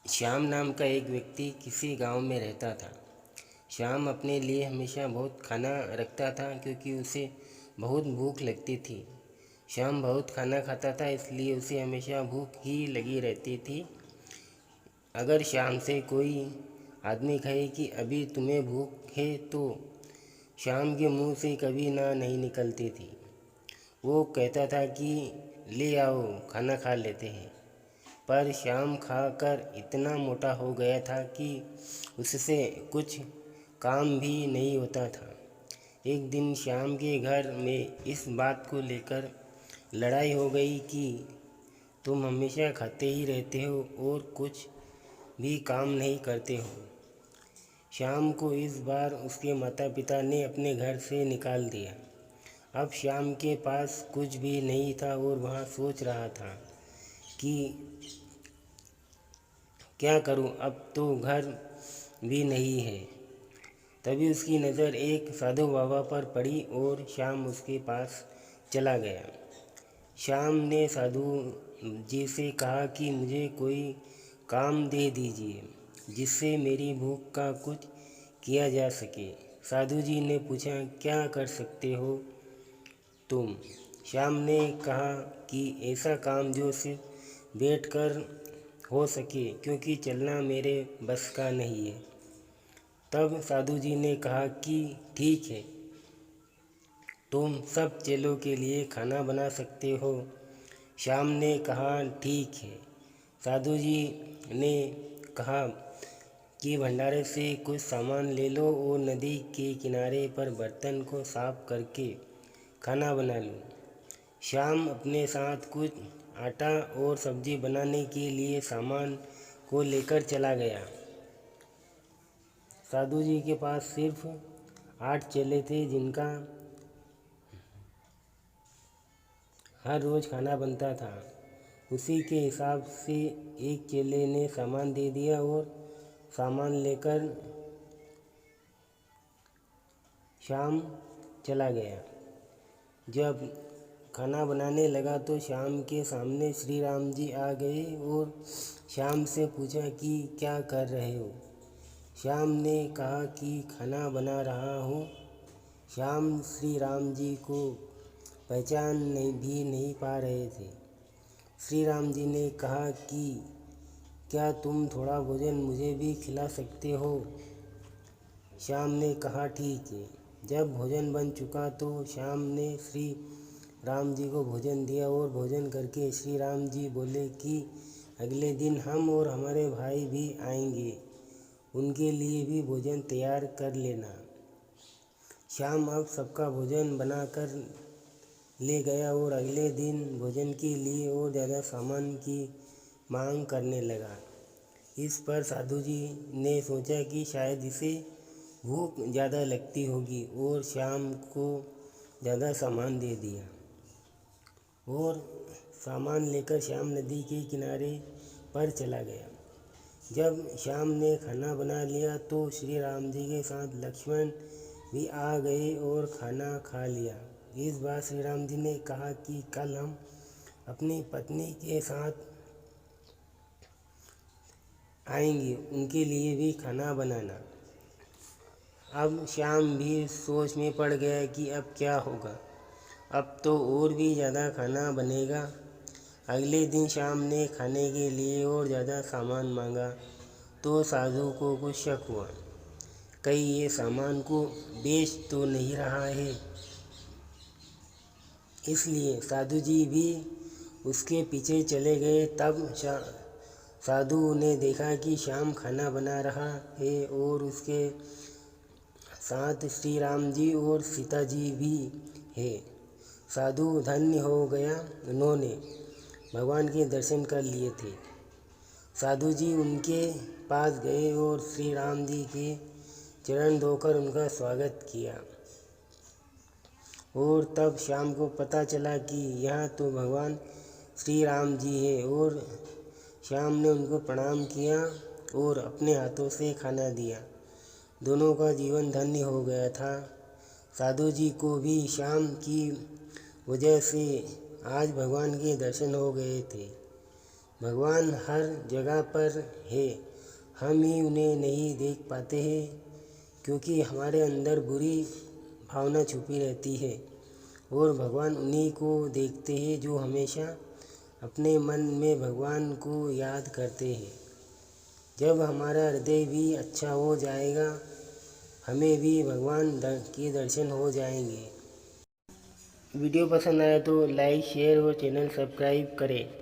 श्याम नाम का एक व्यक्ति किसी गांव में रहता था। श्याम अपने लिए हमेशा बहुत खाना रखता था क्योंकि उसे बहुत भूख लगती थी। श्याम बहुत खाना खाता था, इसलिए उसे हमेशा भूख ही लगी रहती थी। अगर श्याम से कोई आदमी कहे कि अभी तुम्हें भूख है तो श्याम के मुंह से कभी ना नहीं निकलती थी। वो कहता था कि ले आओ, खाना खा लेते हैं। पर श्याम खाकर इतना मोटा हो गया था कि उससे कुछ काम भी नहीं होता था। एक दिन श्याम के घर में इस बात को लेकर लड़ाई हो गई कि तुम हमेशा खाते ही रहते हो और कुछ भी काम नहीं करते हो। श्याम को इस बार उसके माता पिता ने अपने घर से निकाल दिया। अब श्याम के पास कुछ भी नहीं था और वह सोच रहा था कि क्या करूं, अब तो घर भी नहीं है। तभी उसकी नज़र एक साधु बाबा पर पड़ी और श्याम उसके पास चला गया। श्याम ने साधु जी से कहा कि मुझे कोई काम दे दीजिए जिससे मेरी भूख का कुछ किया जा सके। साधु जी ने पूछा, क्या कर सकते हो तुम? श्याम ने कहा कि ऐसा काम जो सिर्फ बैठकर हो सके, क्योंकि चलना मेरे बस का नहीं है। तब साधु जी ने कहा कि ठीक है, तुम सब चेलों के लिए खाना बना सकते हो। श्याम ने कहा ठीक है। साधु जी ने कहा कि भंडारे से कुछ सामान ले लो और नदी के किनारे पर बर्तन को साफ करके खाना बना लो। श्याम अपने साथ कुछ आटा और सब्जी बनाने के लिए सामान को लेकर चला गया। साधु जी के पास सिर्फ 8 चेले थे जिनका हर रोज़ खाना बनता था। उसी के हिसाब से एक चेले ने सामान दे दिया और सामान लेकर श्याम चला गया। जब खाना बनाने लगा तो श्याम के सामने श्री राम जी आ गए और श्याम से पूछा कि क्या कर रहे हो? श्याम ने कहा कि खाना बना रहा हूँ। श्याम श्री राम जी को पहचान भी नहीं पा रहे थे। श्री राम जी ने कहा कि क्या तुम थोड़ा भोजन मुझे भी खिला सकते हो? श्याम ने कहा ठीक है। जब भोजन बन चुका तो श्याम ने श्री राम जी को भोजन दिया और भोजन करके श्री राम जी बोले कि अगले दिन हम और हमारे भाई भी आएंगे, उनके लिए भी भोजन तैयार कर लेना। श्याम अब सबका भोजन बनाकर ले गया और अगले दिन भोजन के लिए और ज़्यादा सामान की मांग करने लगा। इस पर साधु जी ने सोचा कि शायद इसे भूख ज़्यादा लगती होगी और श्याम को ज़्यादा सामान दे दिया। और सामान लेकर श्याम नदी के किनारे पर चला गया। जब श्याम ने खाना बना लिया तो श्री राम जी के साथ लक्ष्मण भी आ गए और खाना खा लिया। इस बार श्री राम जी ने कहा कि कल हम अपनी पत्नी के साथ आएंगे, उनके लिए भी खाना बनाना। अब श्याम भी सोच में पड़ गया कि अब क्या होगा, अब तो और भी ज़्यादा खाना बनेगा। अगले दिन श्याम ने खाने के लिए और ज़्यादा सामान मांगा तो साधु को कुछ शक हुआ, कहीं ये सामान को बेच तो नहीं रहा है। इसलिए साधु जी भी उसके पीछे चले गए। तब साधु ने देखा कि श्याम खाना बना रहा है और उसके साथ श्री राम जी और सीता जी भी है। साधु धन्य हो गया, उन्होंने भगवान के दर्शन कर लिए थे। साधु जी उनके पास गए और श्री राम जी के चरण धोकर उनका स्वागत किया। और तब श्याम को पता चला कि यहाँ तो भगवान श्री राम जी है और श्याम ने उनको प्रणाम किया और अपने हाथों से खाना दिया। दोनों का जीवन धन्य हो गया था। साधु जी को भी श्याम की वजह से आज भगवान के दर्शन हो गए थे। भगवान हर जगह पर है, हम ही उन्हें नहीं देख पाते हैं क्योंकि हमारे अंदर बुरी भावना छुपी रहती है और भगवान उन्हीं को देखते हैं जो हमेशा अपने मन में भगवान को याद करते हैं। जब हमारा हृदय भी अच्छा हो जाएगा, हमें भी भगवान के दर्शन हो जाएंगे। वीडियो पसंद आया तो लाइक, शेयर और चैनल सब्सक्राइब करें।